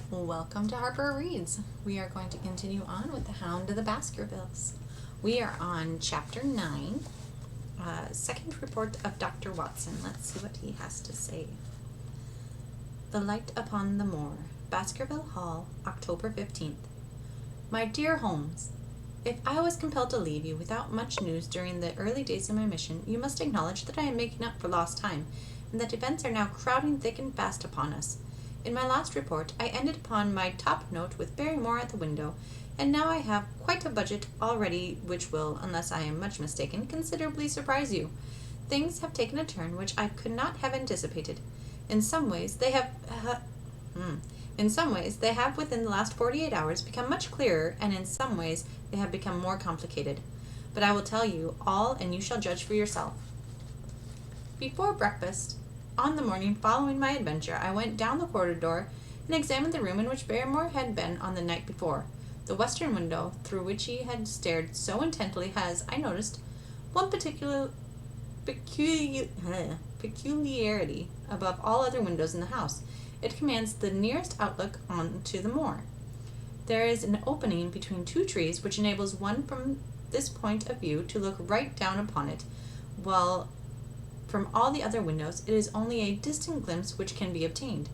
Welcome to Harper Reads. We are going to continue on with the Hound of the Baskervilles. We are on Chapter 9, second report of Dr. Watson. Let's see what he has to say. The Light Upon the Moor, Baskerville Hall, October 15th. My dear Holmes, if I was compelled to leave you without much news during the early days of my mission, you must acknowledge that I am making up for lost time, and that events are now crowding thick and fast upon us. In my last report, I ended upon my top note with Barrymore at the window, and now I have quite a budget already which will, unless I am much mistaken, considerably surprise you. Things have taken a turn which I could not have anticipated. In some ways, they have within the last 48 hours become much clearer, and in some ways they have become more complicated. But I will tell you all, and you shall judge for yourself. Before breakfast, on the morning following my adventure, I went down the corridor and examined the room in which Barrymore had been on the night before. The western window, through which he had stared so intently, has, I noticed, one peculiarity above all other windows in the house. It commands the nearest outlook onto the moor. There is an opening between two trees which enables one from this point of view to look right down upon it, while from all the other windows it is only a distant glimpse which can be obtained.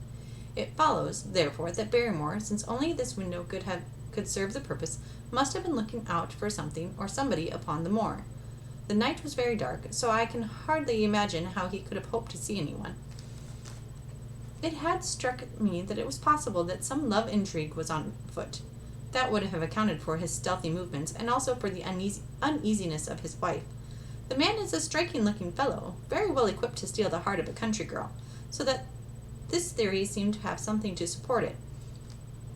It follows, therefore, that Barrymore, since only this window could serve the purpose, must have been looking out for something or somebody upon the moor. The night was very dark, so I can hardly imagine how he could have hoped to see anyone. It had struck me that it was possible that some love intrigue was on foot. That would have accounted for his stealthy movements, and also for the uneasiness of his wife. The man is a striking-looking fellow, very well equipped to steal the heart of a country girl, so that this theory seemed to have something to support it.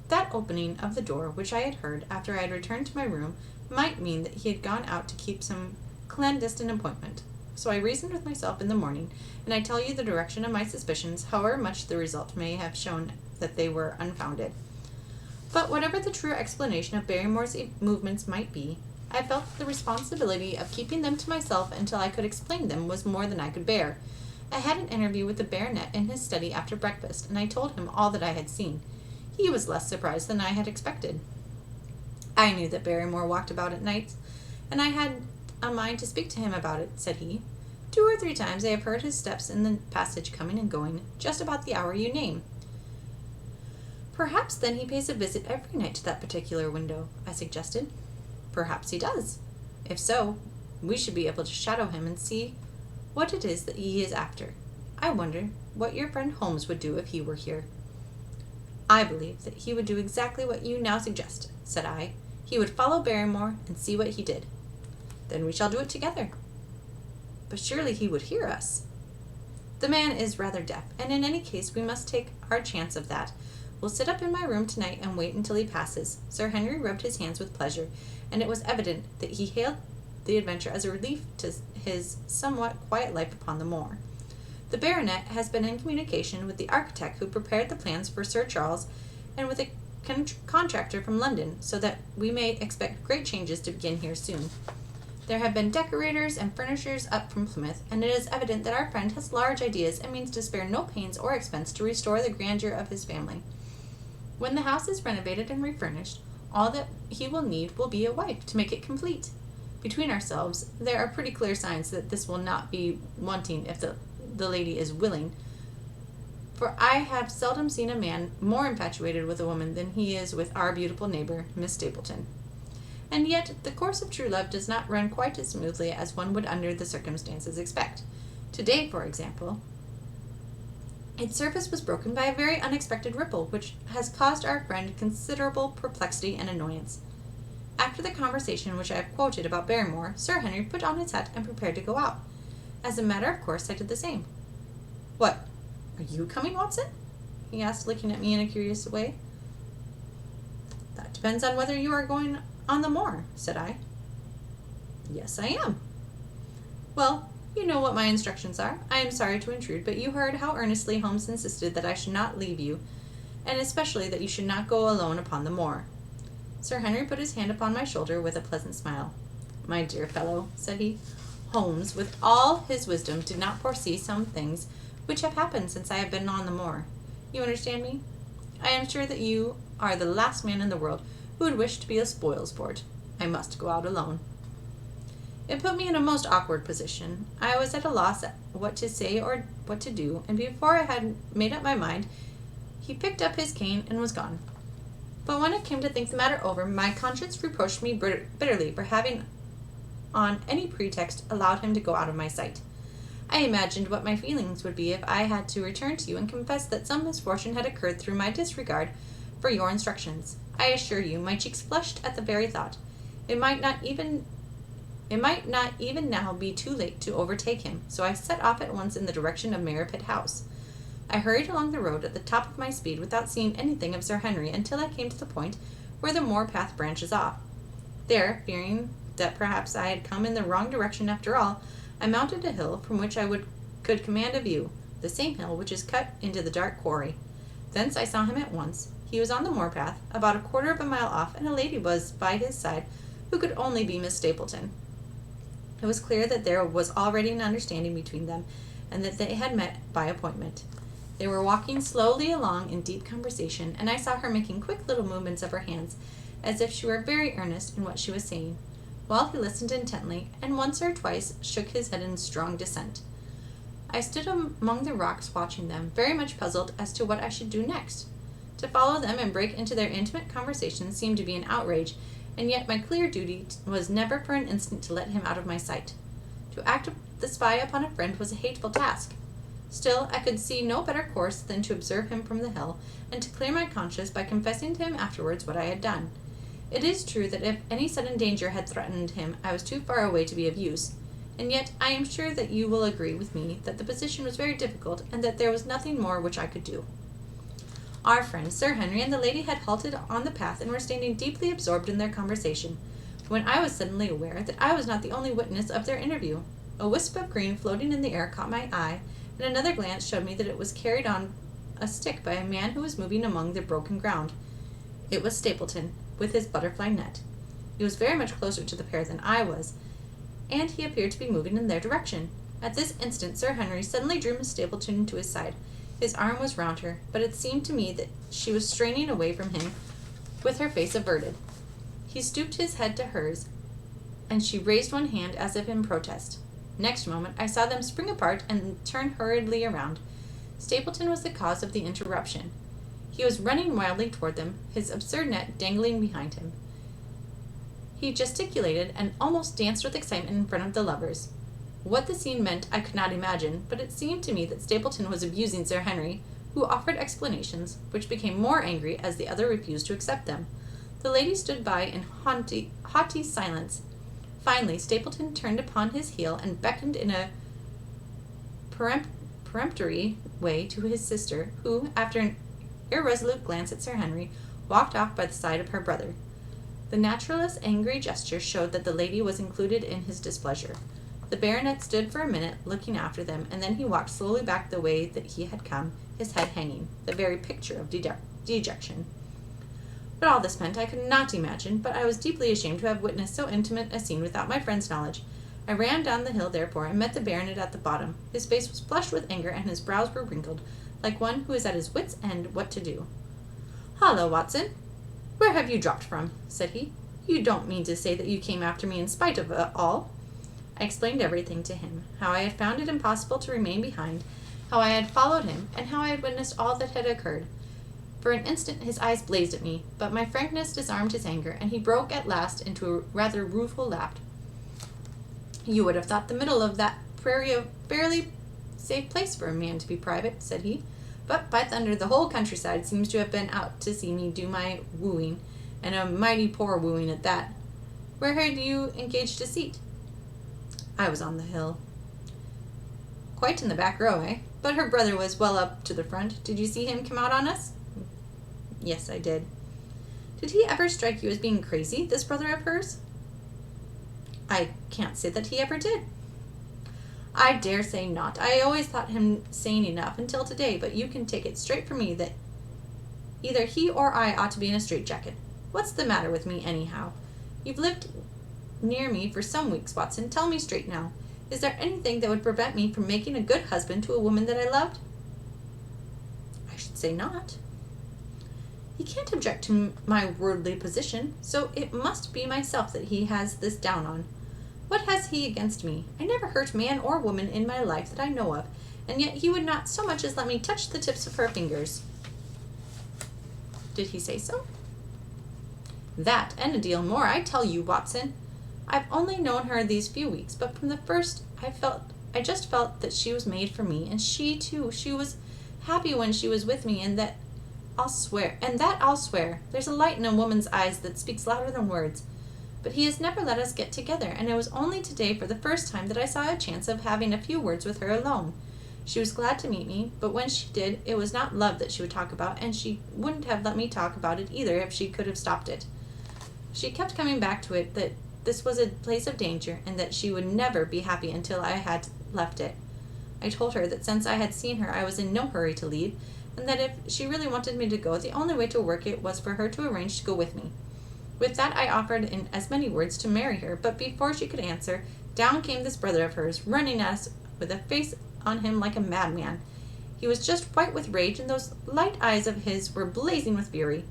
That opening of the door, which I had heard after I had returned to my room, might mean that he had gone out to keep some clandestine appointment. So I reasoned with myself in the morning, and I tell you the direction of my suspicions, however much the result may have shown that they were unfounded. But whatever the true explanation of Barrymore's movements might be, I felt that the responsibility of keeping them to myself until I could explain them was more than I could bear. I had an interview with the baronet in his study after breakfast, and I told him all that I had seen. He was less surprised than I had expected. I knew that Barrymore walked about at nights, and I had a mind to speak to him about it, said he. 2 or 3 times I have heard his steps in the passage coming and going, just about the hour you name. Perhaps then he pays a visit every night to that particular window, I suggested. Perhaps he does. If so, we should be able to shadow him and see what it is that he is after. I wonder what your friend Holmes would do if he were here. I believe that he would do exactly what you now suggest, said I. He would follow Barrymore and see what he did. Then we shall do it together. But surely he would hear us. The man is rather deaf, and in any case we must take our chance of that. We'll sit up in my room tonight and wait until he passes. Sir Henry rubbed his hands with pleasure, and it was evident that he hailed the adventure as a relief to his somewhat quiet life upon the moor. The baronet has been in communication with the architect who prepared the plans for Sir Charles, and with a contractor from London, so that we may expect great changes to begin here soon. There have been decorators and furnishers up from Plymouth, and it is evident that our friend has large ideas and means to spare no pains or expense to restore the grandeur of his family. When the house is renovated and refurnished, all that he will need will be a wife to make it complete. Between ourselves, there are pretty clear signs that this will not be wanting if the lady is willing, for I have seldom seen a man more infatuated with a woman than he is with our beautiful neighbor, Miss Stapleton. And yet the course of true love does not run quite as smoothly as one would under the circumstances expect. Today, for example, its surface was broken by a very unexpected ripple, which has caused our friend considerable perplexity and annoyance. After the conversation which I have quoted about Barrymore, Sir Henry put on his hat and prepared to go out. As a matter of course, I did the same. "What, are you coming, Watson?" he asked, looking at me in a curious way. "That depends on whether you are going on the moor," said I. "Yes, I am." "Well, you know what my instructions are. I am sorry to intrude, but you heard how earnestly Holmes insisted that I should not leave you, and especially that you should not go alone upon the moor." Sir Henry put his hand upon my shoulder with a pleasant smile. "My dear fellow," said he, "Holmes, with all his wisdom, did not foresee some things which have happened since I have been on the moor. You understand me? I am sure that you are the last man in the world who would wish to be a spoil-sport. I must go out alone." It put me in a most awkward position. I was at a loss what to say or what to do, and before I had made up my mind, he picked up his cane and was gone. But when I came to think the matter over, my conscience reproached me bitterly for having, on any pretext, allowed him to go out of my sight. I imagined what my feelings would be if I had to return to you and confess that some misfortune had occurred through my disregard for your instructions. I assure you, my cheeks flushed at the very thought. It might not even now be too late to overtake him, so I set off at once in the direction of Merripit House. I hurried along the road at the top of my speed without seeing anything of Sir Henry until I came to the point where the moor path branches off. There, fearing that perhaps I had come in the wrong direction after all, I mounted a hill from which I could command a view, the same hill which is cut into the dark quarry. Thence I saw him at once. He was on the moor path, about a quarter of a mile off, and a lady was by his side who could only be Miss Stapleton. It was clear that there was already an understanding between them, and that they had met by appointment. They were walking slowly along in deep conversation, and I saw her making quick little movements of her hands, as if she were very earnest in what she was saying, while he listened intently, and once or twice shook his head in strong dissent. I stood among the rocks watching them, very much puzzled as to what I should do next. To follow them and break into their intimate conversation seemed to be an outrage, and yet my clear duty was never for an instant to let him out of my sight. To act the spy upon a friend was a hateful task. Still, I could see no better course than to observe him from the hill, and to clear my conscience by confessing to him afterwards what I had done. It is true that if any sudden danger had threatened him, I was too far away to be of use, and yet I am sure that you will agree with me that the position was very difficult, and that there was nothing more which I could do. Our friend Sir Henry and the lady had halted on the path and were standing deeply absorbed in their conversation, when I was suddenly aware that I was not the only witness of their interview. A wisp of green floating in the air caught my eye, and another glance showed me that it was carried on a stick by a man who was moving among the broken ground. It was Stapleton, with his butterfly net. He was very much closer to the pair than I was, and he appeared to be moving in their direction. At this instant Sir Henry suddenly drew Miss Stapleton to his side. His arm was round her, but it seemed to me that she was straining away from him with her face averted. He stooped his head to hers, and she raised one hand as if in protest. Next moment I saw them spring apart and turn hurriedly around. Stapleton was the cause of the interruption. He was running wildly toward them, his absurd net dangling behind him. He gesticulated and almost danced with excitement in front of the lovers. What the scene meant I could not imagine, but it seemed to me that Stapleton was abusing Sir Henry, who offered explanations, which became more angry as the other refused to accept them. The lady stood by in haughty silence. Finally, Stapleton turned upon his heel and beckoned in a peremptory way to his sister, who, after an irresolute glance at Sir Henry, walked off by the side of her brother. The naturalist's angry gesture showed that the lady was included in his displeasure. The baronet stood for a minute looking after them, and then he walked slowly back the way that he had come, his head hanging, the very picture of dejection. What all this meant I could not imagine, but I was deeply ashamed to have witnessed so intimate a scene without my friend's knowledge. I ran down the hill, therefore, and met the baronet at the bottom. His face was flushed with anger, and his brows were wrinkled, like one who is at his wits' end what to do. "Hallo, Watson! Where have you dropped from?" said he. "You don't mean to say that you came after me in spite of all?" I explained everything to him, how I had found it impossible to remain behind, how I had followed him, and how I had witnessed all that had occurred. For an instant his eyes blazed at me, but my frankness disarmed his anger, and he broke at last into a rather rueful laugh. "You would have thought the middle of that prairie a fairly safe place for a man to be private," said he. "But, by thunder, the whole countryside seems to have been out to see me do my wooing, and a mighty poor wooing at that. Where had you engaged a seat?" "I was on the hill." "Quite in the back row, eh? But her brother was well up to the front. Did you see him come out on us?" "Yes, I did." "Did he ever strike you as being crazy, this brother of hers?" "I can't say that he ever did." "I dare say not. I always thought him sane enough until today, but you can take it straight from me that either he or I ought to be in a straitjacket. What's the matter with me, anyhow? You've lived near me for some weeks, Watson. Tell me straight now. Is there anything that would prevent me from making a good husband to a woman that I loved?" "I should say not." He can't object to my worldly position, so it must be myself that he has this down on. What has he against me? I never hurt man or woman in my life that I know of, and yet he would not so much as let me touch the tips of her fingers. Did he say so? That, and a deal more, I tell you, Watson. I've only known her these few weeks, but from the first I just felt that she was made for me, and she too, she was happy when she was with me, and that I'll swear. There's a light in a woman's eyes that speaks louder than words. But he has never let us get together, and it was only today for the first time that I saw a chance of having a few words with her alone. She was glad to meet me, but when she did, it was not love that she would talk about, and she wouldn't have let me talk about it either if she could have stopped it. She kept coming back to it, that this was a place of danger, and that she would never be happy until I had left it. I told her that since I had seen her, I was in no hurry to leave, and that if she really wanted me to go, the only way to work it was for her to arrange to go with me. With that, I offered in as many words to marry her, but before she could answer, down came this brother of hers, running at us with a face on him like a madman. He was just white with rage, and those light eyes of his were blazing with fury.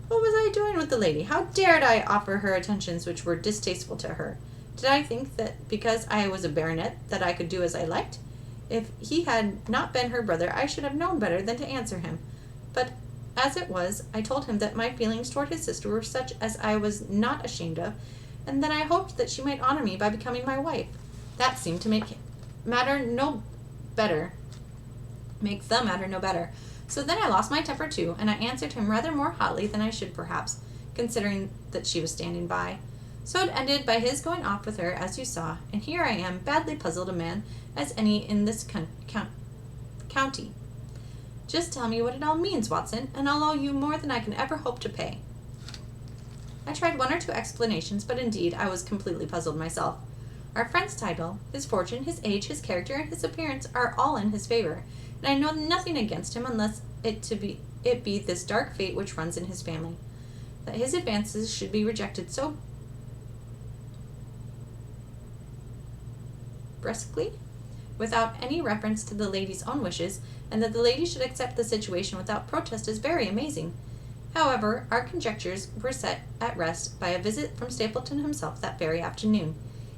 What was I doing with the lady? How dared I offer her attentions which were distasteful to her? Did I think that because I was a baronet that I could do as I liked? If he had not been her brother, I should have known better than to answer him. But as it was, I told him that my feelings toward his sister were such as I was not ashamed of, and that I hoped that she might honor me by becoming my wife. That seemed to make the matter no better. So then I lost my temper too, and I answered him rather more hotly than I should perhaps, considering that she was standing by. So it ended by his going off with her, as you saw, and here I am, badly puzzled a man as any in this county. Just tell me what it all means, Watson, and I'll owe you more than I can ever hope to pay. I tried one or two explanations, but indeed I was completely puzzled myself. Our friend's title, his fortune, his age, his character, and his appearance are all in his favor, and I know nothing against him unless it be this dark fate which runs in his family. That his advances should be rejected so brusquely, without any reference to the lady's own wishes, and that the lady should accept the situation without protest is very amazing. However, our conjectures were set at rest by a visit from Stapleton himself that very afternoon.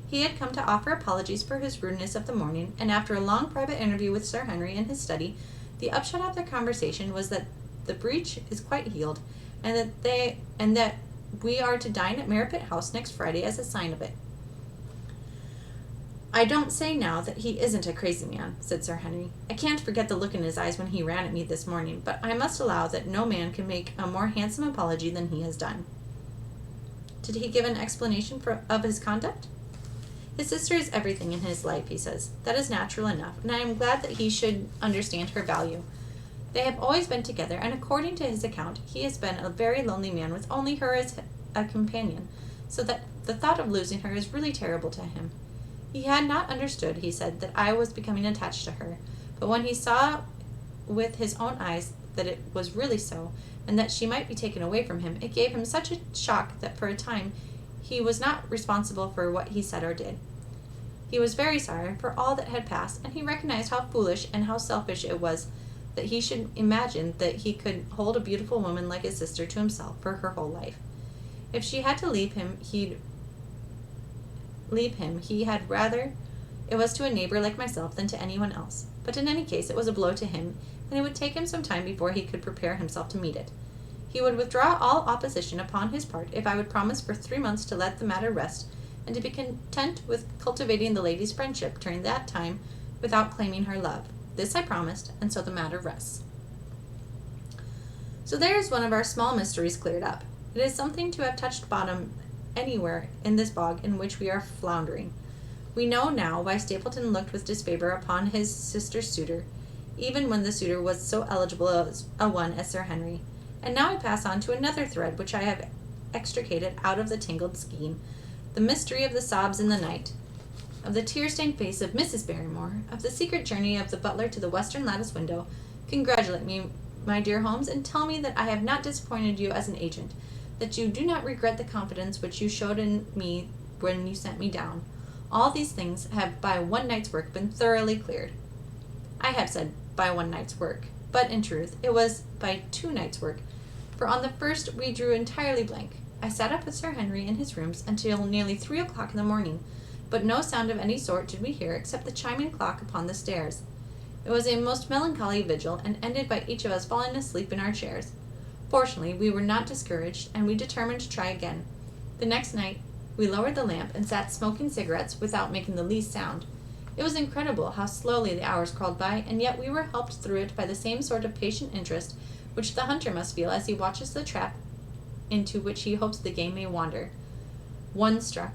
He had come to offer apologies for his rudeness of the morning, and after a long private interview with Sir Henry in his study, the upshot of their conversation was that the breach is quite healed, and that we are to dine at Merripit House next Friday as a sign of it. I don't say now that he isn't a crazy man, said Sir Henry. I can't forget the look in his eyes when he ran at me this morning, but I must allow that no man can make a more handsome apology than he has done. Did he give an explanation of his conduct? His sister is everything in his life, he says. That is natural enough, and I am glad that he should understand her value. They have always been together, and according to his account, he has been a very lonely man with only her as a companion, so that the thought of losing her is really terrible to him. He had not understood, he said, that I was becoming attached to her, but when he saw with his own eyes that it was really so, and that she might be taken away from him, it gave him such a shock that for a time he was not responsible for what he said or did. He was very sorry for all that had passed, and he recognized how foolish and how selfish it was that he should imagine that he could hold a beautiful woman like his sister to himself for her whole life. If she had to leave him, he had rather it was to a neighbor like myself than to anyone else. But in any case, it was a blow to him, and it would take him some time before he could prepare himself to meet it. He would withdraw all opposition upon his part if I would promise for 3 months to let the matter rest, and to be content with cultivating the lady's friendship during that time without claiming her love. This I promised, and so the matter rests. So there is one of our small mysteries cleared up. It is something to have touched bottom anywhere in this bog in which we are floundering. We know now why Stapleton looked with disfavor upon his sister's suitor, even when the suitor was so eligible a one as Sir Henry. And now I pass on to another thread which I have extricated out of the tangled skein, the mystery of the sobs in the night, of the tear-stained face of Mrs. Barrymore, of the secret journey of the butler to the western lattice window. Congratulate me, my dear Holmes, and tell me that I have not disappointed you as an agent, that you do not regret the confidence which you showed in me when you sent me down. All these things have by one night's work been thoroughly cleared. I have said by one night's work, but in truth it was by 2 nights' work, for on the first we drew entirely blank. I sat up with Sir Henry in his rooms until nearly 3 o'clock in the morning, but no sound of any sort did we hear except the chiming clock upon the stairs. It was a most melancholy vigil, and ended by each of us falling asleep in our chairs. Fortunately, we were not discouraged, and we determined to try again. The next night, we lowered the lamp and sat smoking cigarettes without making the least sound. It was incredible how slowly the hours crawled by, and yet we were helped through it by the same sort of patient interest which the hunter must feel as he watches the trap into which he hopes the game may wander. 1 struck,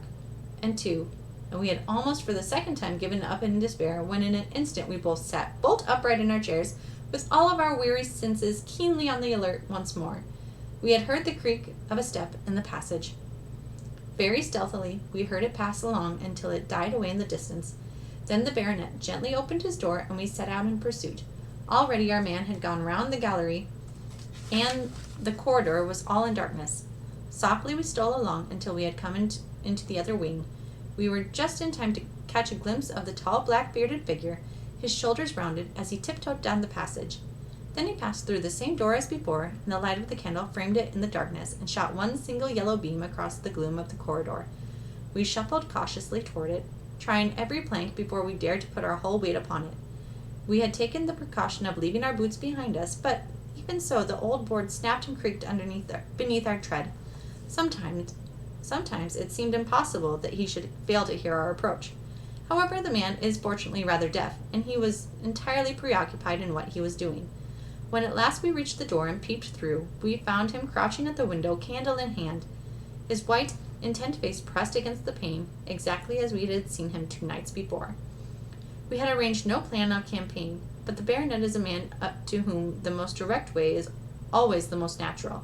and 2, and we had almost for the second time given up in despair, when in an instant we both sat bolt upright in our chairs, with all of our weary senses keenly on the alert once more. We had heard the creak of a step in the passage. Very stealthily we heard it pass along until it died away in the distance. Then the baronet gently opened his door, and we set out in pursuit. Already our man had gone round the gallery, and the corridor was all in darkness. Softly we stole along until we had come into the other wing. We were just in time to catch a glimpse of the tall black-bearded figure, his shoulders rounded, as he tiptoed down the passage. Then he passed through the same door as before, and the light of the candle framed it in the darkness and shot one single yellow beam across the gloom of the corridor. We shuffled cautiously toward it, trying every plank before we dared to put our whole weight upon it. We had taken the precaution of leaving our boots behind us, but even so the old board snapped and creaked beneath our tread. Sometimes it seemed impossible that he should fail to hear our approach. However, the man is fortunately rather deaf, and he was entirely preoccupied in what he was doing. When at last we reached the door and peeped through, we found him crouching at the window, candle in hand, his white, intent face pressed against the pane, exactly as we had seen him 2 nights before. We had arranged no plan of campaign, but the baronet is a man to whom the most direct way is always the most natural.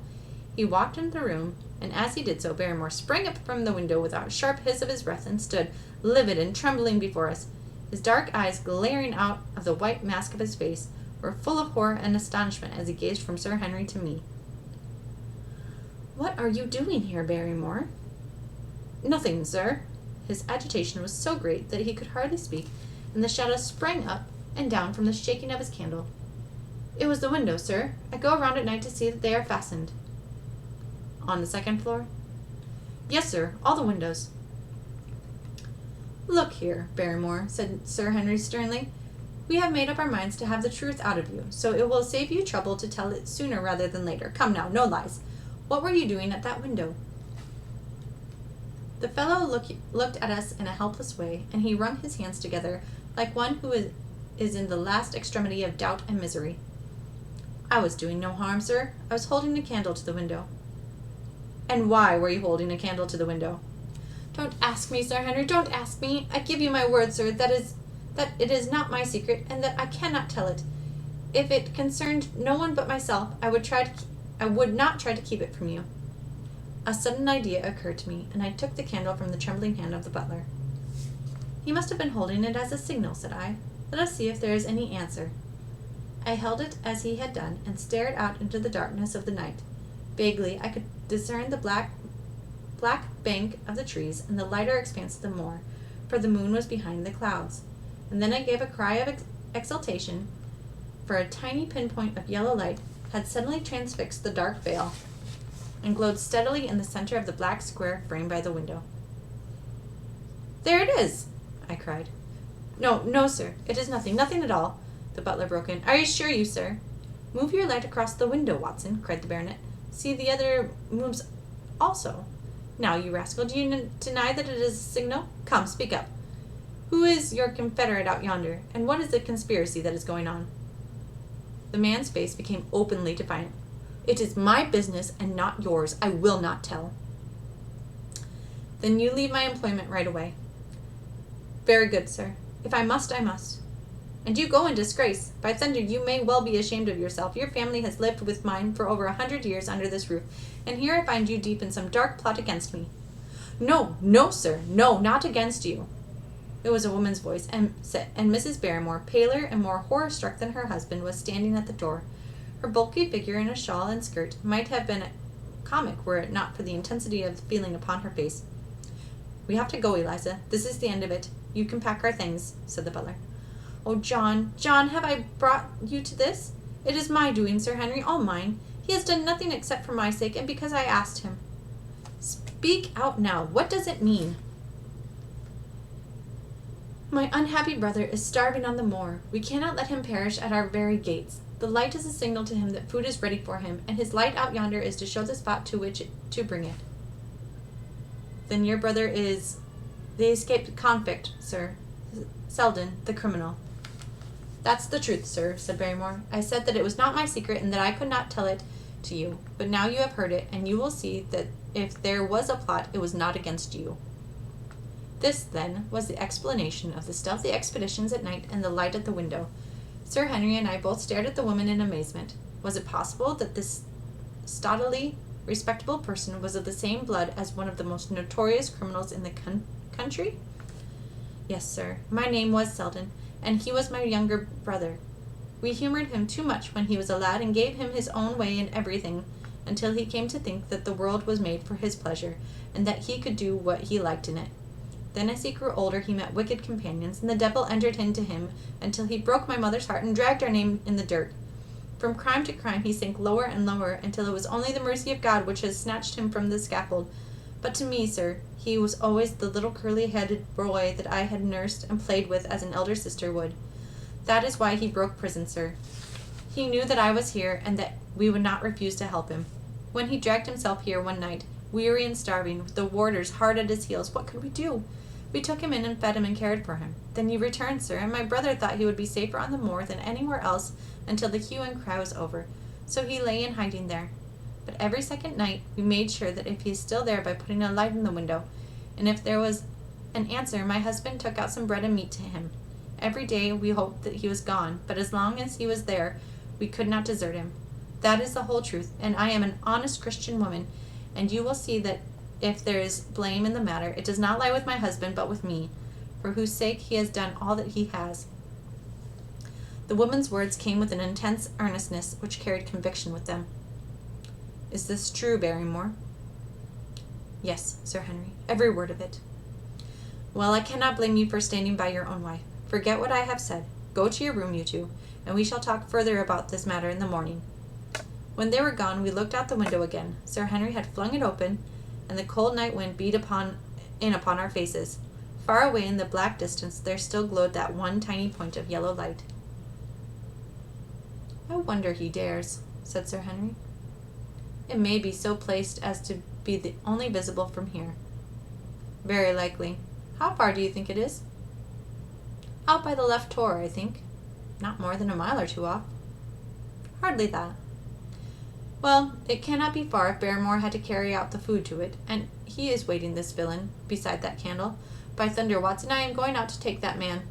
He walked into the room, and as he did so, Barrymore sprang up from the window with a sharp hiss of his breath and stood, livid and trembling before us. His dark eyes, glaring out of the white mask of his face, were full of horror and astonishment as he gazed from Sir Henry to me. "What are you doing here, Barrymore?" "Nothing, sir." His agitation was so great that he could hardly speak, and the shadows sprang up and down from the shaking of his candle. "It was the window, sir. I go around at night to see that they are fastened." "On the 2nd floor?" "Yes, sir, all the windows." "Look here, Barrymore," said Sir Henry sternly. "We have made up our minds to have the truth out of you, so it will save you trouble to tell it sooner rather than later. Come now, no lies. What were you doing at that window?" The fellow looked at us in a helpless way, and he wrung his hands together like one who is in the last extremity of doubt and misery. "I was doing no harm, sir. I was holding a candle to the window." "And why were you holding a candle to the window?" "Don't ask me, Sir Henry, don't ask me. I give you my word, sir, that it is not my secret, and that I cannot tell it. If it concerned no one but myself, I would not try to keep it from you." A sudden idea occurred to me, and I took the candle from the trembling hand of the butler. "He must have been holding it as a signal," said I. "Let us see if there is any answer." I held it as he had done, and stared out into the darkness of the night. Vaguely I could discern the black bank of the trees and the lighter expanse of the moor, for the moon was behind the clouds. And then I gave a cry of exultation, for a tiny pinpoint of yellow light had suddenly transfixed the dark veil and glowed steadily in the center of the black square framed by the window. "There it is!" I cried. No, sir, it is nothing at all," the butler broke in. "I assure you, sir." "Move your light across the window, Watson," cried the baronet. "See, the other moves also. Now, you rascal, do you deny that it is a signal? Come, speak up. Who is your confederate out yonder, and what is the conspiracy that is going on?" The man's face became openly defiant. "It is my business and not yours. I will not tell." "Then you leave my employment right away." "Very good, sir. If I must, I must." "And you go in disgrace. By thunder, you may well be ashamed of yourself. Your family has lived with mine for over 100 years under this roof, and here I find you deep in some dark plot against me." No, sir, no, not against you." It was a woman's voice, and Mrs. Barrymore, paler and more horror-struck than her husband, was standing at the door. Her bulky figure in a shawl and skirt might have been comic were it not for the intensity of the feeling upon her face. "We have to go, Eliza. This is the end of it. You can pack our things," said the butler. "Oh, John, have I brought you to this? It is my doing, Sir Henry, all mine. He has done nothing except for my sake and because I asked him. Speak out now. What does it mean? My unhappy brother is starving on the moor. We cannot let him perish at our very gates. The light is a signal to him that food is ready for him, and his light out yonder is to show the spot to which to bring it. Then your brother is the escaped convict, sir. Selden, the criminal. That's the truth, sir, said Barrymore. I said that it was not my secret and that I could not tell it to you, but now you have heard it, and you will see that if there was a plot, it was not against you. This, then, was the explanation of the stealthy expeditions at night and the light at the window. Sir Henry and I both stared at the woman in amazement. Was it possible that this stoutly respectable person was of the same blood as one of the most notorious criminals in the country? Yes, sir. My name was Selden, and he was my younger brother. We humored him too much when he was a lad and gave him his own way in everything, until he came to think that the world was made for his pleasure, and that he could do what he liked in it. Then as he grew older he met wicked companions, and the devil entered into him until he broke my mother's heart and dragged our name in the dirt. From crime to crime he sank lower and lower, until it was only the mercy of God which has snatched him from the scaffold. But to me, sir, he was always the little curly-headed boy that I had nursed and played with as an elder sister would. That is why he broke prison, sir. He knew that I was here, and that we would not refuse to help him. When he dragged himself here one night, weary and starving, with the warders hard at his heels, what could we do? We took him in and fed him and cared for him. Then he returned, sir, and my brother thought he would be safer on the moor than anywhere else until the hue and cry was over. So he lay in hiding there. But every second night we made sure that if he is still there by putting a light in the window, and if there was an answer, my husband took out some bread and meat to him. Every day we hoped that he was gone, but as long as he was there, we could not desert him. That is the whole truth, and I am an honest Christian woman, and you will see that if there is blame in the matter, it does not lie with my husband, but with me, for whose sake he has done all that he has. The woman's words came with an intense earnestness which carried conviction with them. Is this true, Barrymore? Yes, Sir Henry, every word of it. Well, I cannot blame you for standing by your own wife. Forget what I have said. Go to your room, you two, and we shall talk further about this matter in the morning. When they were gone, we looked out the window again. Sir Henry had flung it open, and the cold night wind beat upon our faces. Far away in the black distance there still glowed that one tiny point of yellow light. I wonder he dares, said Sir Henry. It may be so placed as to be the only visible from here. Very likely. How far do you think it is? Out by the left tor, I think. Not more than a mile or two off. Hardly that. Well, it cannot be far if Barrymore had to carry out the food to it, and he is waiting, this villain, beside that candle. By thunder, Watson, I am going out to take that man.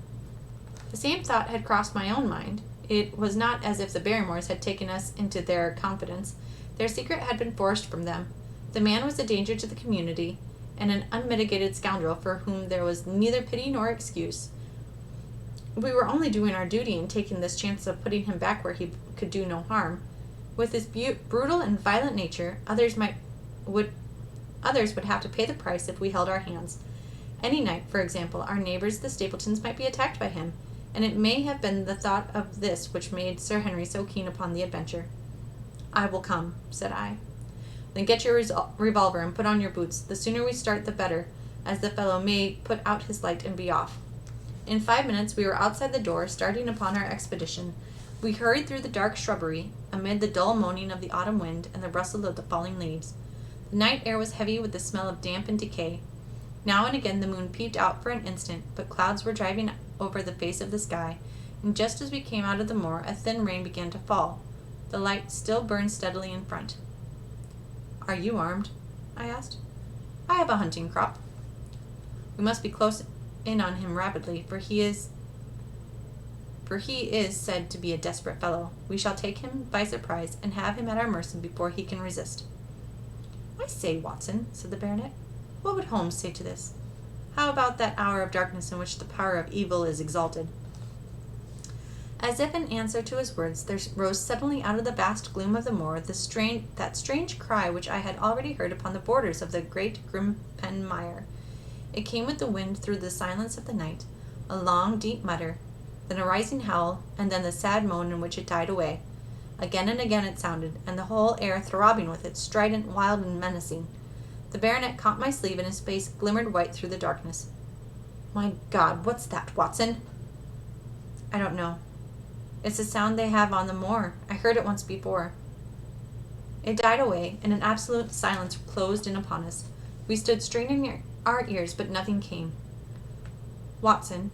The same thought had crossed my own mind. It was not as if the Barrymores had taken us into their confidence. Their secret had been forced from them. The man was a danger to the community, and an unmitigated scoundrel for whom there was neither pity nor excuse. We were only doing our duty in taking this chance of putting him back where he could do no harm. With his brutal and violent nature, others would have to pay the price if we held our hands. Any night, for example, our neighbors the Stapletons might be attacked by him, and it may have been the thought of this which made Sir Henry so keen upon the adventure. I will come, said I. Then get your revolver and put on your boots. The sooner we start the better, as the fellow may put out his light and be off. In 5 minutes we were outside the door, starting upon our expedition. We hurried through the dark shrubbery, amid the dull moaning of the autumn wind and the rustle of the falling leaves. The night air was heavy with the smell of damp and decay. Now and again the moon peeped out for an instant, but clouds were driving over the face of the sky, and just as we came out of the moor, a thin rain began to fall. The light still burned steadily in front. Are you armed? I asked. I have a hunting crop. We must be close in on him rapidly, for he is said to be a desperate fellow. We shall take him by surprise and have him at our mercy before he can resist. I say, Watson, said the baronet, what would Holmes say to this? How about that hour of darkness in which the power of evil is exalted? As if in answer to his words, there rose suddenly out of the vast gloom of the moor that strange cry which I had already heard upon the borders of the great Grimpen Mire. It came with the wind through the silence of the night, a long, deep mutter, then a rising howl, and then the sad moan in which it died away. Again and again it sounded, and the whole air throbbing with it, strident, wild, and menacing. The baronet caught my sleeve, and his face glimmered white through the darkness. "My God, what's that, Watson?" "I don't know. It's the sound they have on the moor. I heard it once before." It died away, and an absolute silence closed in upon us. We stood straining our ears, but nothing came. "Watson,"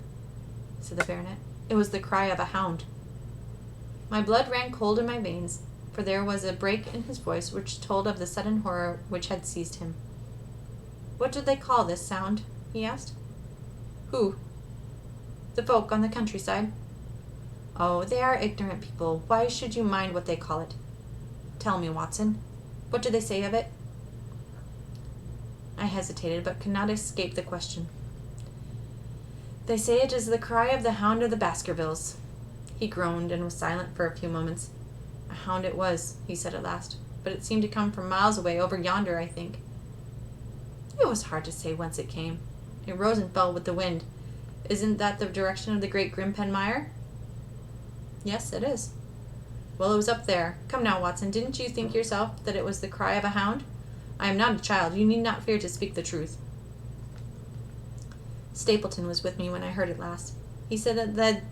said the baronet, "it was the cry of a hound." My blood ran cold in my veins, for there was a break in his voice which told of the sudden horror which had seized him. "What do they call this sound?" he asked. "Who?" "The folk on the countryside." "Oh, they are ignorant people. Why should you mind what they call it? Tell me, Watson, what do they say of it?" I hesitated, but could not escape the question. "They say it is the cry of the Hound of the Baskervilles." He groaned and was silent for a few moments. "A hound it was," he said at last, "but it seemed to come from miles away, over yonder, I think." "It was hard to say whence it came. It rose and fell with the wind. Isn't that the direction of the great Grimpen Mire?" "Yes, it is." "Well, it was up there. Come now, Watson, didn't you think yourself that it was the cry of a hound? I am not a child. You need not fear to speak the truth." Stapleton was with me when I heard it last. He said that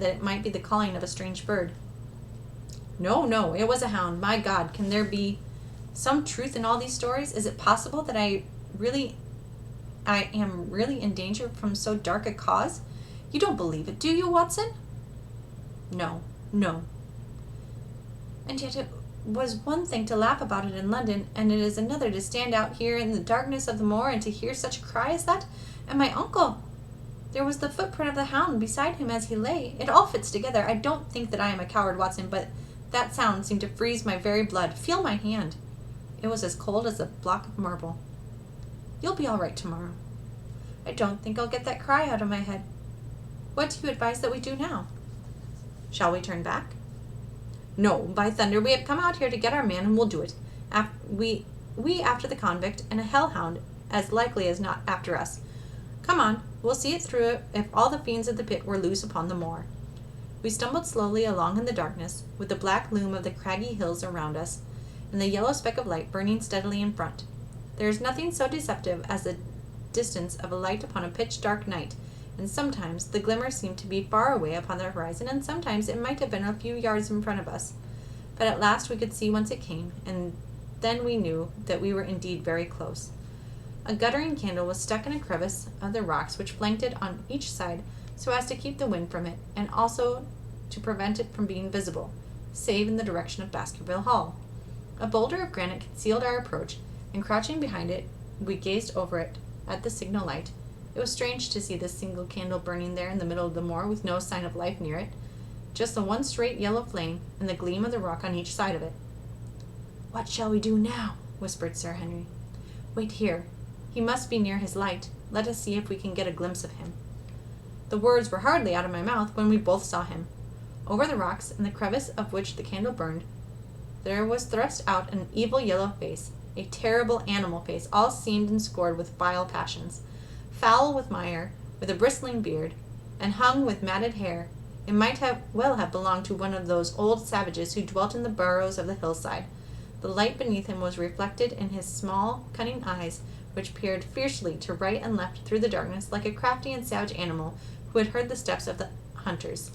it might be the calling of a strange bird. No, it was a hound. My God, can there be some truth in all these stories? Is it possible that I am really in danger from so dark a cause? You don't believe it, do you, Watson?" No. "And yet it was one thing to laugh about it in London, and it is another to stand out here in the darkness of the moor and to hear such a cry as that. And my uncle! There was the footprint of the hound beside him as he lay. It all fits together. I don't think that I am a coward, Watson, but that sound seemed to freeze my very blood. Feel my hand. It was as cold as a block of marble. You'll be all right tomorrow. I don't think I'll get that cry out of my head. What do you advise that we do now? Shall we turn back?" "No, by thunder, we have come out here to get our man, and we'll do it. We after the convict, and a hellhound, as likely as not, after us. Come on, we'll see it through if all the fiends of the pit were loose upon the moor." We stumbled slowly along in the darkness, with the black loom of the craggy hills around us, and the yellow speck of light burning steadily in front. There is nothing so deceptive as the distance of a light upon a pitch-dark night, and sometimes the glimmer seemed to be far away upon the horizon, and sometimes it might have been a few yards in front of us. But at last we could see whence it came, and then we knew that we were indeed very close. A guttering candle was stuck in a crevice of the rocks which flanked it on each side, so as to keep the wind from it, and also to prevent it from being visible, save in the direction of Baskerville Hall. A boulder of granite concealed our approach, and crouching behind it, we gazed over it at the signal light. It was strange to see this single candle burning there in the middle of the moor with no sign of life near it, just the one straight yellow flame and the gleam of the rock on each side of it. "What shall we do now?" whispered Sir Henry. "Wait here. He must be near his light. Let us see if we can get a glimpse of him." The words were hardly out of my mouth when we both saw him. Over the rocks, in the crevice of which the candle burned, there was thrust out an evil yellow face, a terrible animal face, all seamed and scored with vile passions. Foul with mire, with a bristling beard, and hung with matted hair, it might well have belonged to one of those old savages who dwelt in the burrows of the hillside. The light beneath him was reflected in his small, cunning eyes, which peered fiercely to right and left through the darkness like a crafty and savage animal who had heard the steps of the hunters.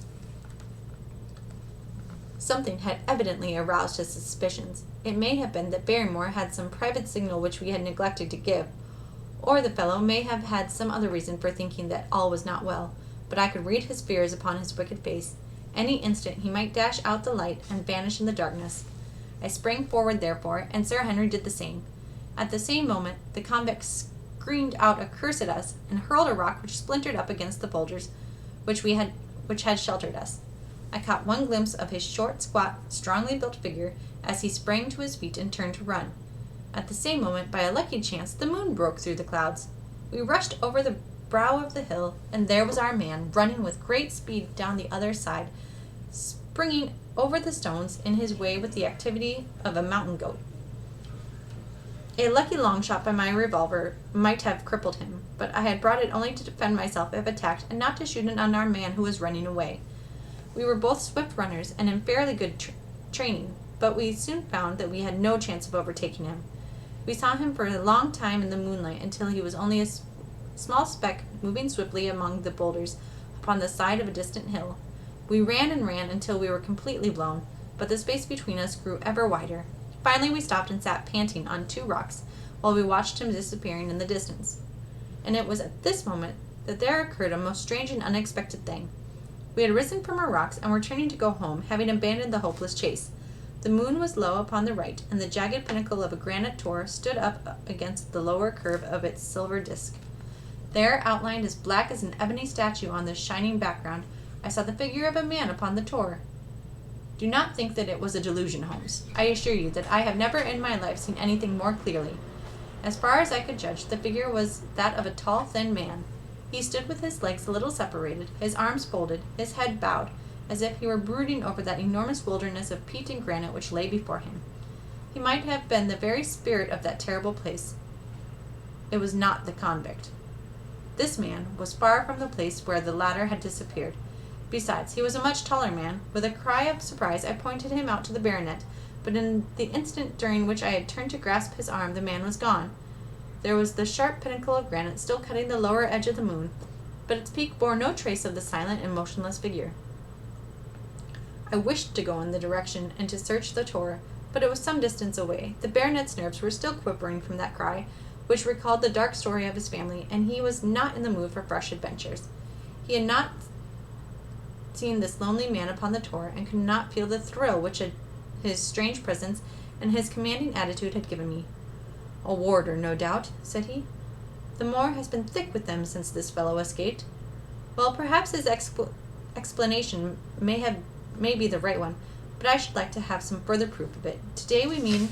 Something had evidently aroused his suspicions. It may have been that Barrymore had some private signal which we had neglected to give, or the fellow may have had some other reason for thinking that all was not well, but I could read his fears upon his wicked face. Any instant he might dash out the light and vanish in the darkness. I sprang forward, therefore, and Sir Henry did the same. At the same moment, the convict screamed out a curse at us, and hurled a rock which splintered up against the boulders which had sheltered us. I caught one glimpse of his short, squat, strongly built figure as he sprang to his feet and turned to run. At the same moment, by a lucky chance, the moon broke through the clouds. We rushed over the brow of the hill, and there was our man, running with great speed down the other side, springing over the stones in his way with the activity of a mountain goat. A lucky long shot by my revolver might have crippled him, but I had brought it only to defend myself if attacked, and not to shoot an unarmed man who was running away. We were both swift runners, and in fairly good training, but we soon found that we had no chance of overtaking him. We saw him for a long time in the moonlight until he was only a small speck moving swiftly among the boulders upon the side of a distant hill. We ran and ran until we were completely blown, but the space between us grew ever wider. Finally we stopped and sat panting on 2 rocks while we watched him disappearing in the distance. And it was at this moment that there occurred a most strange and unexpected thing. We had risen from our rocks and were turning to go home, having abandoned the hopeless chase. The moon was low upon the right, and the jagged pinnacle of a granite tor stood up against the lower curve of its silver disk. There, outlined as black as an ebony statue on this shining background, I saw the figure of a man upon the tor. Do not think that it was a delusion, Holmes. I assure you that I have never in my life seen anything more clearly. As far as I could judge, the figure was that of a tall, thin man. He stood with his legs a little separated, his arms folded, his head bowed, as if he were brooding over that enormous wilderness of peat and granite which lay before him. He might have been the very spirit of that terrible place. It was not the convict. This man was far from the place where the latter had disappeared. Besides, he was a much taller man. With a cry of surprise, I pointed him out to the baronet, but in the instant during which I had turned to grasp his arm, the man was gone. There was the sharp pinnacle of granite still cutting the lower edge of the moon, but its peak bore no trace of the silent and motionless figure. I wished to go in the direction and to search the tor, but it was some distance away. The baronet's nerves were still quivering from that cry, which recalled the dark story of his family, and he was not in the mood for fresh adventures. He had not seen this lonely man upon the tor, and could not feel the thrill which his strange presence and his commanding attitude had given me. "A warder, no doubt," said he. "The moor has been thick with them since this fellow escaped." Well, perhaps his explanation may be the right one, but I should like to have some further proof of it. Today we mean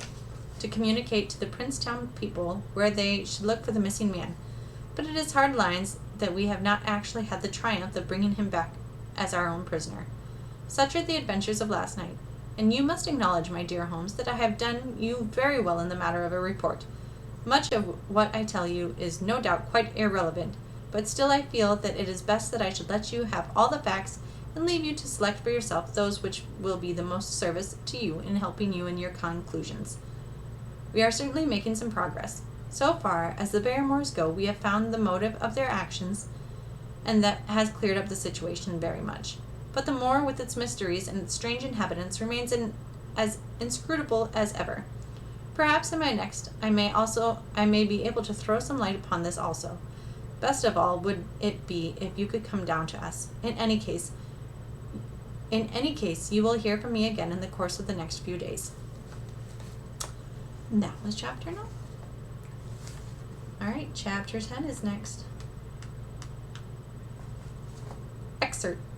to communicate to the Princetown people where they should look for the missing man, but it is hard lines that we have not actually had the triumph of bringing him back as our own prisoner. Such are the adventures of last night, and you must acknowledge, my dear Holmes, that I have done you very well in the matter of a report. Much of what I tell you is no doubt quite irrelevant, but still I feel that it is best that I should let you have all the facts and leave you to select for yourself those which will be the most service to you in helping you in your conclusions. We are certainly making some progress. So far as the Barrymores go, we have found the motive of their actions, and that has cleared up the situation very much. But the moor, with its mysteries and its strange inhabitants, remains as inscrutable as ever. Perhaps in my next I may be able to throw some light upon this also. Best of all would it be if you could come down to us. In any case, you will hear from me again in the course of the next few days. And that was chapter 9. Alright, chapter 10 is next.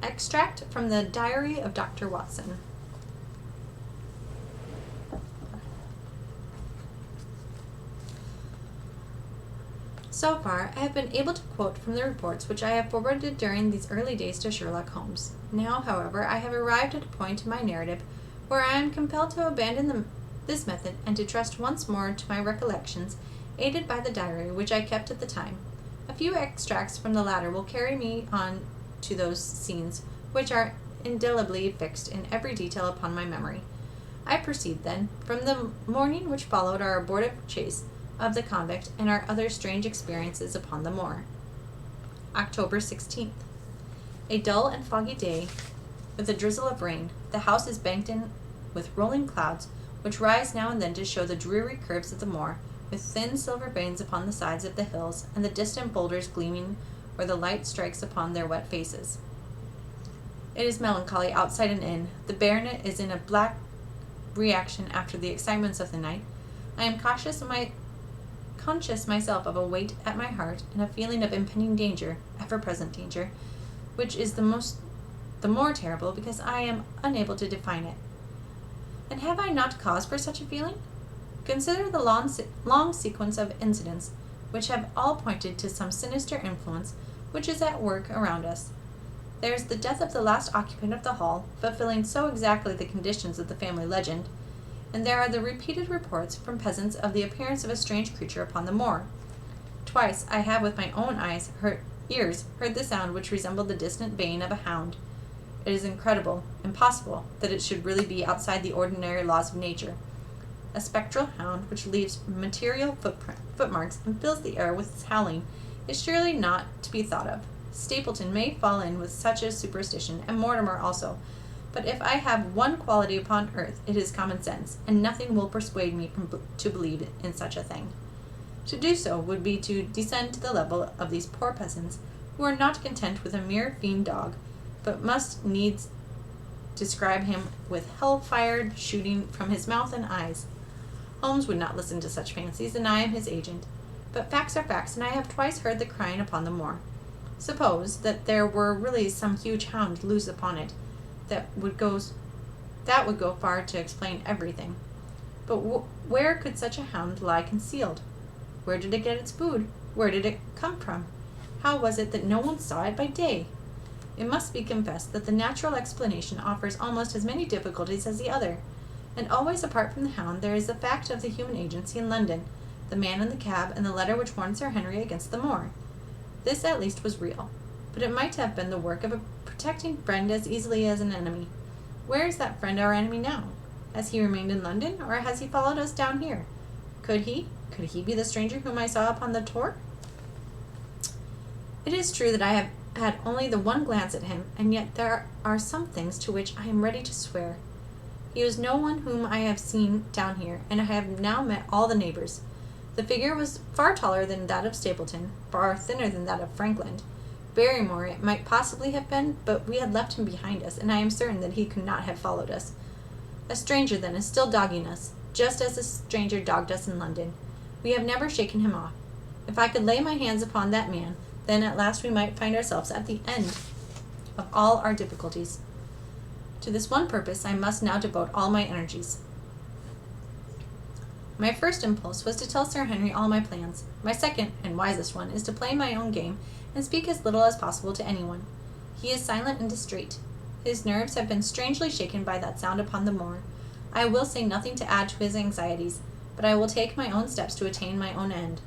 Extract from the Diary of Dr. Watson. So far, I have been able to quote from the reports which I have forwarded during these early days to Sherlock Holmes. Now, however, I have arrived at a point in my narrative where I am compelled to abandon this method and to trust once more to my recollections, aided by the diary which I kept at the time. A few extracts from the latter will carry me on to those scenes which are indelibly fixed in every detail upon my memory. I proceed, then, from the morning which followed our abortive chase of the convict and our other strange experiences upon the moor. October 16th. A dull and foggy day with a drizzle of rain. The house is banked in with rolling clouds, which rise now and then to show the dreary curves of the moor, with thin silver veins upon the sides of the hills, and the distant boulders gleaming where the light strikes upon their wet faces. It is melancholy outside and in. The baronet is in a black reaction after the excitements of the night. I am conscious myself of a weight at my heart and a feeling of impending danger, ever-present danger, which is the more terrible because I am unable to define it. And have I not cause for such a feeling? Consider the long sequence of incidents which have all pointed to some sinister influence which is at work around us. There is the death of the last occupant of the hall, fulfilling so exactly the conditions of the family legend, and there are the repeated reports from peasants of the appearance of a strange creature upon the moor. Twice I have with my own ears heard the sound which resembled the distant baying of a hound. It is incredible, impossible, that it should really be outside the ordinary laws of nature. A spectral hound which leaves material footmarks and fills the air with its howling is surely not to be thought of. Stapleton may fall in with such a superstition, and Mortimer also, but if I have one quality upon earth, it is common sense, and nothing will persuade me to believe in such a thing. To do so would be to descend to the level of these poor peasants, who are not content with a mere fiend dog, but must needs describe him with hell-fire shooting from his mouth and eyes. Holmes would not listen to such fancies, and I am his agent. But facts are facts, and I have twice heard the crying upon the moor. Suppose that there were really some huge hound loose upon it, that would go far to explain everything. But where could such a hound lie concealed? Where did it get its food? Where did it come from? How was it that no one saw it by day? It must be confessed that the natural explanation offers almost as many difficulties as the other, and always apart from the hound there is the fact of the human agency in London, the man in the cab, and the letter which warned Sir Henry against the moor. This at least was real, but it might have been the work of a protecting friend as easily as an enemy. Where is that friend our enemy now? Has he remained in London, or has he followed us down here? Could he be the stranger whom I saw upon the tor? It is true that I have had only the one glance at him, and yet there are some things to which I am ready to swear. He was no one whom I have seen down here, and I have now met all the neighbors. The figure was far taller than that of Stapleton, far thinner than that of Frankland. Barrymore it might possibly have been, but we had left him behind us, and I am certain that he could not have followed us. A stranger, then, is still dogging us, just as a stranger dogged us in London. We have never shaken him off. If I could lay my hands upon that man, then at last we might find ourselves at the end of all our difficulties. To this one purpose I must now devote all my energies. My first impulse was to tell Sir Henry all my plans. My second, and wisest one, is to play my own game, and speak as little as possible to anyone. He is silent and distrait. His nerves have been strangely shaken by that sound upon the moor. I will say nothing to add to his anxieties, but I will take my own steps to attain my own end.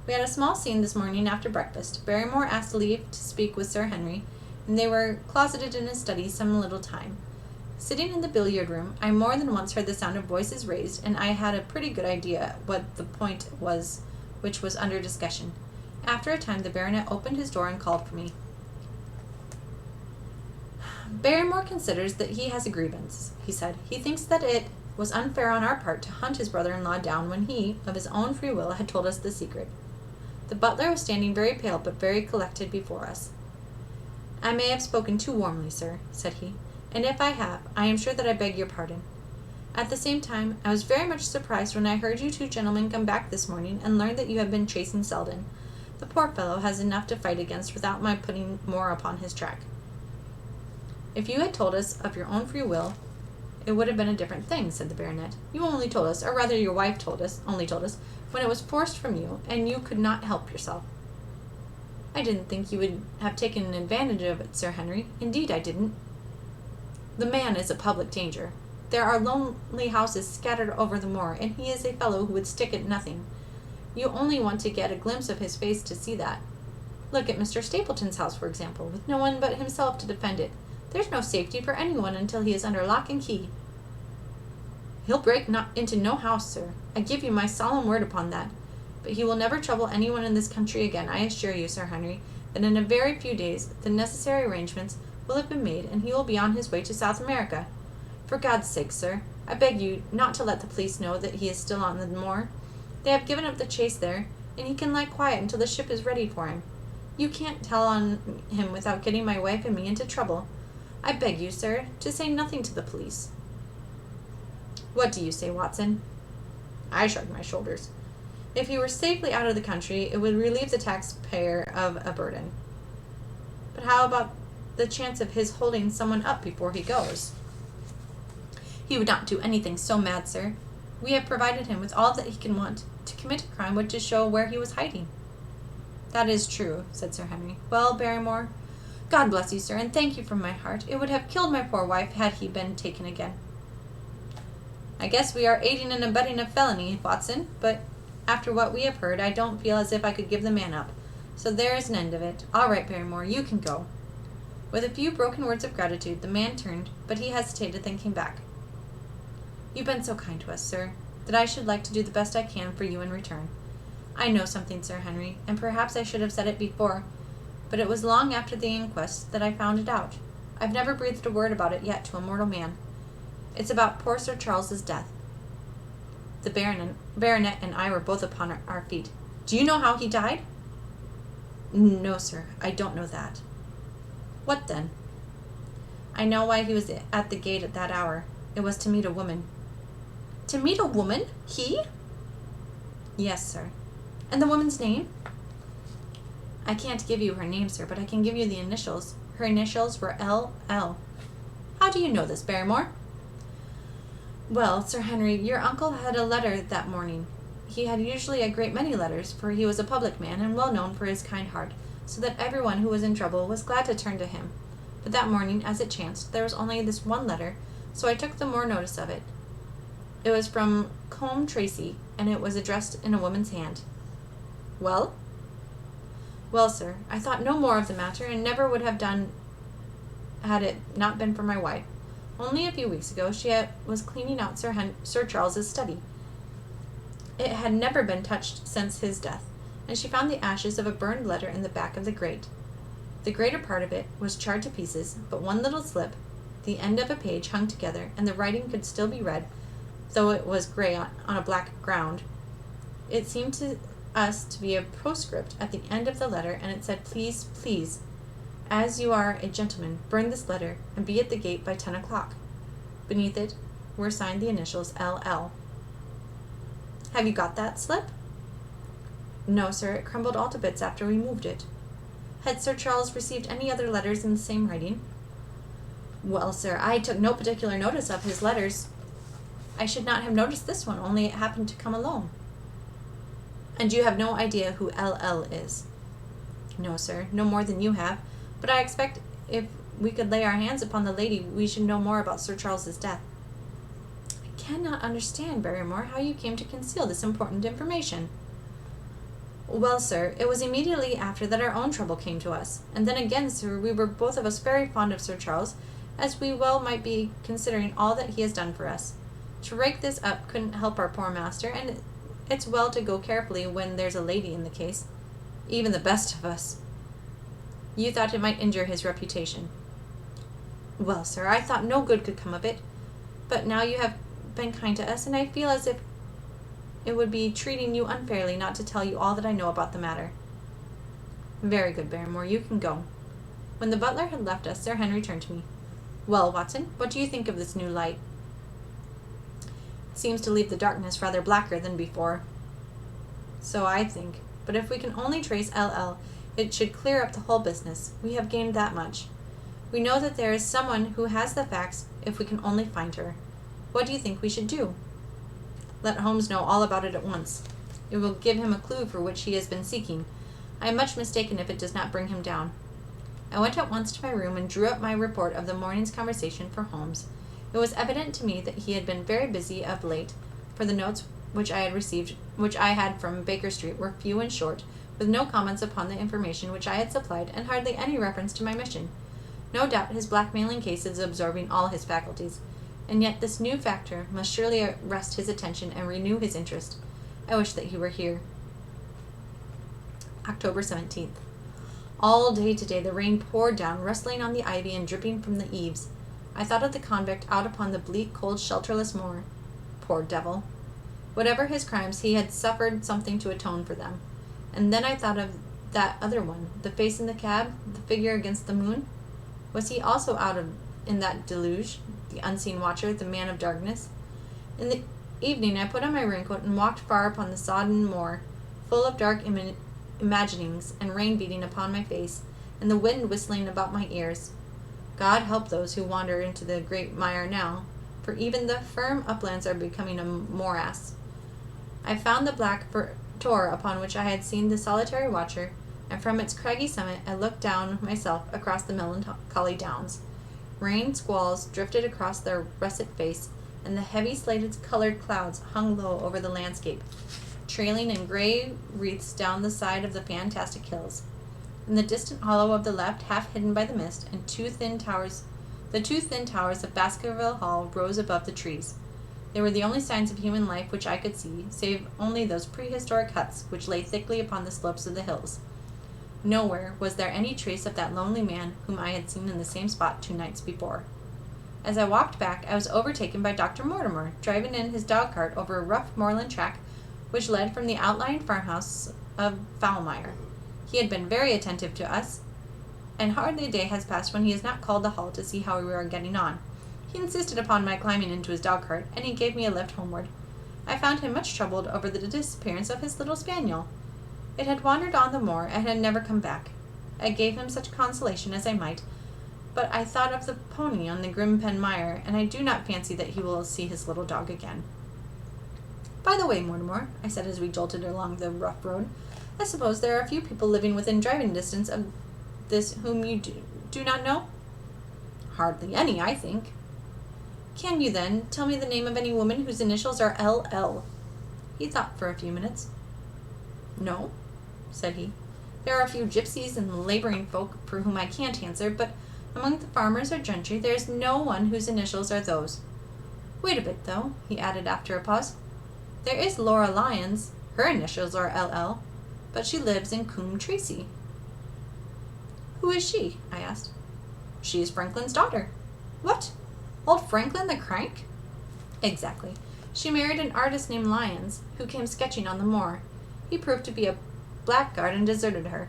We had a small scene this morning after breakfast. Barrymore asked leave to speak with Sir Henry, and they were closeted in his study some little time. Sitting in the billiard room, I more than once heard the sound of voices raised, and I had a pretty good idea what the point was which was under discussion. After a time the baronet opened his door and called for me. Barrymore considers that he has a grievance, he said. He thinks that it was unfair on our part to hunt his brother-in-law down when he, of his own free will, had told us the secret. The butler was standing very pale but very collected before us. I may have spoken too warmly, sir, said he, and if I have, I am sure that I beg your pardon. At the same time, I was very much surprised when I heard you two gentlemen come back this morning and learned that you have been chasing Selden. The poor fellow has enough to fight against without my putting more upon his track. If you had told us of your own free will, it would have been a different thing, said the baronet. You only told us, or rather your wife only told us, when it was forced from you, and you could not help yourself. I didn't think you would have taken advantage of it, Sir Henry. Indeed, I didn't. The man is a public danger. There are lonely houses scattered over the moor, and he is a fellow who would stick at nothing. You only want to get a glimpse of his face to see that. Look at Mr. Stapleton's house, for example, with no one but himself to defend it. There's no safety for anyone until he is under lock and key. He'll break into no house, sir. I give you my solemn word upon that. But he will never trouble anyone in this country again. I assure you, Sir Henry, that in a very few days the necessary arrangements will have been made, and he will be on his way to South America. For God's sake, sir, I beg you not to let the police know that he is still on the moor. They have given up the chase there, and he can lie quiet until the ship is ready for him. You can't tell on him without getting my wife and me into trouble. I beg you, sir, to say nothing to the police. What do you say, Watson? I shrugged my shoulders. If he were safely out of the country, it would relieve the taxpayer of a burden. But how about the chance of his holding someone up before he goes? He would not do anything so mad, sir. We have provided him with all that he can want. To commit a crime would just show where he was hiding. That is true, said Sir Henry. Well, Barrymore, God bless you, sir, and thank you from my heart. It would have killed my poor wife had he been taken again. I guess we are aiding and abetting a felony, Watson, but after what we have heard, I don't feel as if I could give the man up. So there is an end of it. All right, Barrymore, you can go. With a few broken words of gratitude, the man turned, but he hesitated, then came back. You've been so kind to us, sir, that I should like to do the best I can for you in return. I know something, Sir Henry, and perhaps I should have said it before, but it was long after the inquest that I found it out. I've never breathed a word about it yet to a mortal man. It's about poor Sir Charles's death. The baronet and I were both upon our feet. Do you know how he died? No, sir, I don't know that. What then? I know why he was at the gate at that hour. It was to meet a woman. To meet a woman? He? Yes, sir. And the woman's name? I can't give you her name, sir, but I can give you the initials. Her initials were L.L. How do you know this, Barrymore? Well, Sir Henry, your uncle had a letter that morning. He had usually a great many letters, for he was a public man and well known for his kind heart, so that everyone who was in trouble was glad to turn to him. But that morning, as it chanced, there was only this one letter, so I took the more notice of it. It was from Combe Tracy, and it was addressed in a woman's hand. Well? Well, sir, I thought no more of the matter, and never would have done had it not been for my wife. Only a few weeks ago she was cleaning out Sir Charles's study. It had never been touched since his death, and she found the ashes of a burned letter in the back of the grate. The greater part of it was charred to pieces, but one little slip, the end of a page hung together, and the writing could still be read, though it was gray on a black ground. It seemed to us to be a postscript at the end of the letter, and it said, Please, please, as you are a gentleman, burn this letter, and be at the gate by 10 o'clock. Beneath it were signed the initials L.L. Have you got that slip? No, sir, it crumbled all to bits after we moved it. Had Sir Charles received any other letters in the same writing? Well, sir, I took no particular notice of his letters. I should not have noticed this one, only it happened to come alone. And you have no idea who L.L. is? No, sir, no more than you have, but I expect if we could lay our hands upon the lady, we should know more about Sir Charles's death. I cannot understand, Barrymore, how you came to conceal this important information. Well, sir, it was immediately after that our own trouble came to us, and then again, sir, we were both of us very fond of Sir Charles, as we well might be considering all that he has done for us. To rake this up couldn't help our poor master, and it's well to go carefully when there's a lady in the case, even the best of us. You thought it might injure his reputation. Well, sir, I thought no good could come of it, but now you have been kind to us, and I feel as if it would be treating you unfairly not to tell you all that I know about the matter. Very good, Barrymore, you can go. When the butler had left us, Sir Henry turned to me. Well, Watson, what do you think of this new light? Seems to leave the darkness rather blacker than before. So I think, but if we can only trace L.L., it should clear up the whole business. We have gained that much. We know that there is someone who has the facts if we can only find her. What do you think we should do? Let Holmes know all about it at once. It will give him a clue for which he has been seeking. I am much mistaken if it does not bring him down. I went at once to my room and drew up my report of the morning's conversation for Holmes. It was evident to me that he had been very busy of late, for the notes which I had from Baker Street were few and short, with no comments upon the information which I had supplied, and hardly any reference to my mission. No doubt his blackmailing case is absorbing all his faculties, and yet this new factor must surely arrest his attention and renew his interest. I wish that he were here. October 17th. All day today the rain poured down, rustling on the ivy and dripping from the eaves. I thought of the convict out upon the bleak, cold, shelterless moor. Poor devil. Whatever his crimes, he had suffered something to atone for them. And then I thought of that other one, the face in the cab, the figure against the moon. Was he also in that deluge, the unseen watcher, the man of darkness? In the evening I put on my raincoat and walked far upon the sodden moor, full of dark imaginings, and rain beating upon my face, and the wind whistling about my ears. God help those who wander into the great mire now, for even the firm uplands are becoming a morass. I found the black tor upon which I had seen the solitary watcher, and from its craggy summit I looked down myself across the melancholy downs. Rain squalls drifted across their russet face, and the heavy slated-colored clouds hung low over the landscape, trailing in gray wreaths down the side of the fantastic hills. In the distant hollow of the left, half hidden by the mist, and the two thin towers of Baskerville Hall rose above the trees. They were the only signs of human life which I could see, save only those prehistoric huts which lay thickly upon the slopes of the hills. Nowhere was there any trace of that lonely man whom I had seen in the same spot 2 nights before. As I walked back, I was overtaken by Dr. Mortimer, driving in his dog-cart over a rough moorland track which led from the outlying farmhouse of Foulmire. He had been very attentive to us, and hardly a day has passed when he has not called the hall to see how we were getting on. He insisted upon my climbing into his dog-cart, and he gave me a lift homeward. I found him much troubled over the disappearance of his little spaniel. It had wandered on the moor and had never come back. I gave him such consolation as I might, but I thought of the pony on the Grimpen Mire, and I do not fancy that he will see his little dog again. By the way, Mortimer, I said as we jolted along the rough road, I suppose there are a few people living within driving distance of this whom you do not know? Hardly any, I think. Can you, then, tell me the name of any woman whose initials are L.L.? He thought for a few minutes. No, said he. There are a few gypsies and laboring folk for whom I can't answer, but among the farmers or gentry there is no one whose initials are those. Wait a bit, though, he added after a pause. There is Laura Lyons. Her initials are L.L., but she lives in Coombe Tracy. Who is she? I asked. She is Franklin's daughter. What? Old Franklin the crank? Exactly. She married an artist named Lyons, who came sketching on the moor. He proved to be a blackguard and deserted her.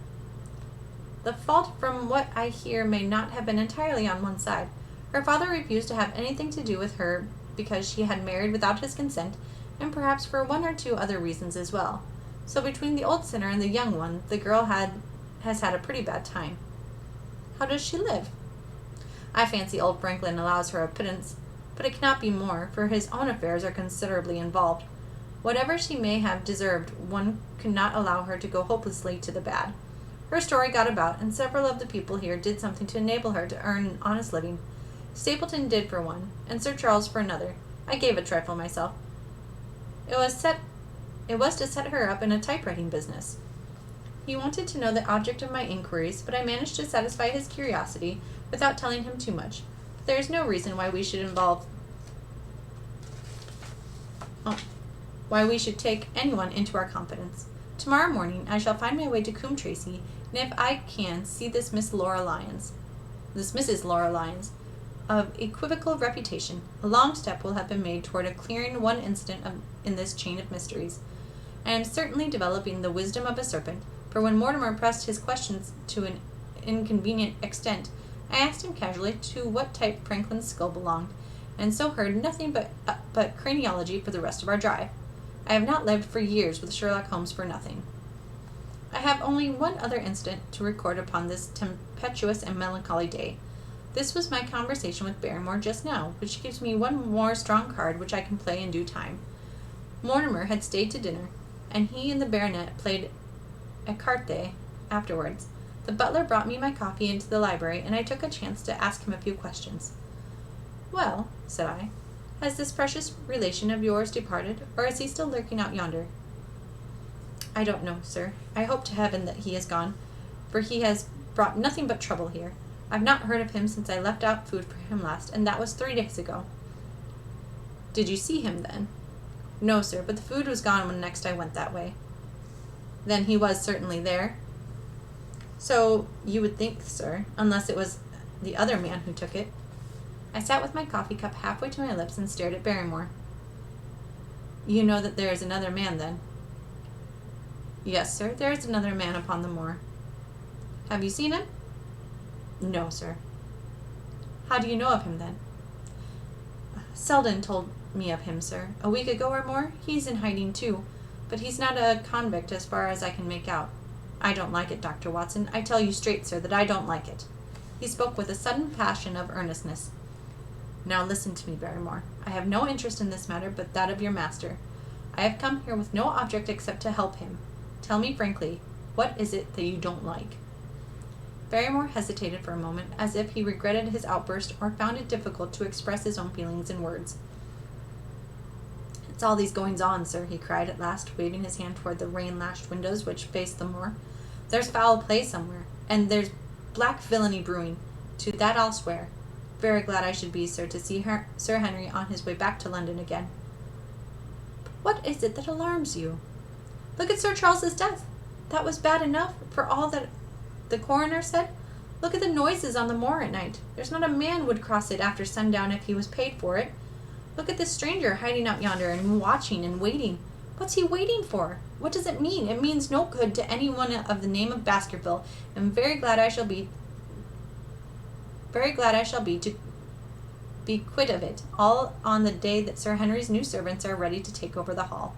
The fault, from what I hear, may not have been entirely on one side. Her father refused to have anything to do with her because she had married without his consent, and perhaps for 1 or 2 other reasons as well. So between the old sinner and the young one, the girl has had a pretty bad time. How does she live? I fancy old Franklin allows her a pittance, but it cannot be more, for his own affairs are considerably involved. Whatever she may have deserved, one could not allow her to go hopelessly to the bad. Her story got about, and several of the people here did something to enable her to earn an honest living. Stapleton did for one, and Sir Charles for another. I gave a trifle myself. It was to set her up in a typewriting business. He wanted to know the object of my inquiries, but I managed to satisfy his curiosity without telling him too much. There is no reason why we should take anyone into our confidence. Tomorrow morning I shall find my way to Coombe Tracy, and if I can see this Mrs. Laura Lyons, of equivocal reputation, a long step will have been made toward clearing one incident in this chain of mysteries. I am certainly developing the wisdom of a serpent, for when Mortimer pressed his questions to an inconvenient extent, I asked him casually to what type Franklin's skull belonged, and so heard nothing but craniology for the rest of our drive. I have not lived for years with Sherlock Holmes for nothing. I have only one other incident to record upon this tempestuous and melancholy day. This was my conversation with Barrymore just now, which gives me one more strong card which I can play in due time. Mortimer had stayed to dinner, and he and the baronet played écarté afterwards. The butler brought me my coffee into the library, and I took a chance to ask him a few questions. Well, said I, has this precious relation of yours departed, or is he still lurking out yonder? I don't know, sir. I hope to heaven that he is gone, for he has brought nothing but trouble here. I've not heard of him since I left out food for him last, and that was 3 days ago. Did you see him then? No, sir, but the food was gone when next I went that way. Then he was certainly there. So you would think, sir, unless it was the other man who took it. I sat with my coffee cup halfway to my lips and stared at Barrymore. You know that there is another man, then? Yes, sir, there is another man upon the moor. Have you seen him? No, sir. How do you know of him, then? Selden told me of him, sir. A week ago or more. He's in hiding, too, but he's not a convict as far as I can make out. I don't like it, Dr. Watson. I tell you straight, sir, that I don't like it. He spoke with a sudden passion of earnestness. Now listen to me, Barrymore. I have no interest in this matter but that of your master. I have come here with no object except to help him. Tell me frankly, what is it that you don't like? Barrymore hesitated for a moment, as if he regretted his outburst or found it difficult to express his own feelings in words. It's all these goings-on, sir, he cried at last, waving his hand toward the rain-lashed windows which faced the moor. There's foul play somewhere, and there's black villainy brewing. To that I'll swear. Very glad I should be, sir, to see Sir Henry on his way back to London again. But what is it that alarms you? Look at Sir Charles's death. That was bad enough for all that the coroner said. Look at the noises on the moor at night. There's not a man would cross it after sundown if he was paid for it. Look at this stranger hiding out yonder and watching and waiting. What's he waiting for? What does it mean? It means no good to anyone of the name of Baskerville, and very glad I shall be to be quit of it, all on the day that Sir Henry's new servants are ready to take over the hall.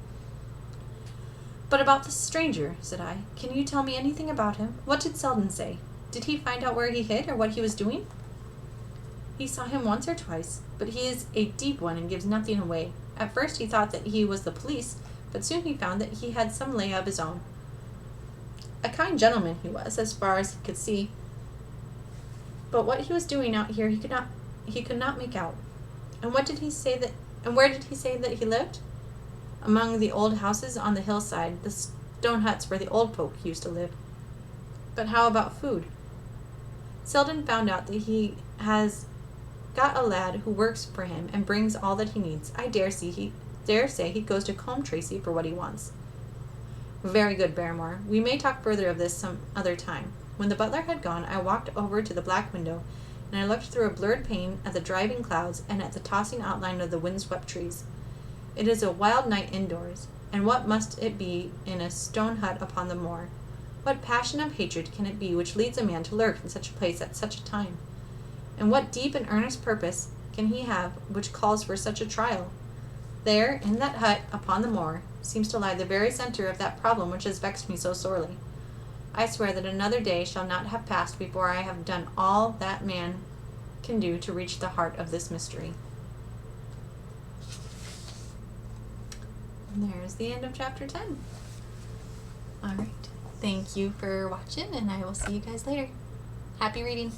But about the stranger, said I, can you tell me anything about him? What did Selden say? Did he find out where he hid or what he was doing? He saw him once or twice, but he is a deep one and gives nothing away. At first he thought that he was the police, but soon he found that he had some lay of his own. A kind gentleman he was, as far as he could see, but what he was doing out here he could not make out. And what did he say that? And where did he say that he lived? Among the old houses on the hillside, the stone huts where the old folk used to live. But how about food? Selden found out that he has got a lad who works for him and brings all that he needs. I dare say he goes to Combe Tracy for what he wants. Very good, Barrymore. We may talk further of this some other time. When the butler had gone, I walked over to the black window, and I looked through a blurred pane at the driving clouds and at the tossing outline of the windswept trees. It is a wild night indoors, and what must it be in a stone hut upon the moor? What passion of hatred can it be which leads a man to lurk in such a place at such a time? And what deep and earnest purpose can he have which calls for such a trial? There, in that hut upon the moor, seems to lie the very center of that problem which has vexed me so sorely. I swear that another day shall not have passed before I have done all that man can do to reach the heart of this mystery. And there's the end of chapter 10. Alright. Thank you for watching, and I will see you guys later. Happy reading.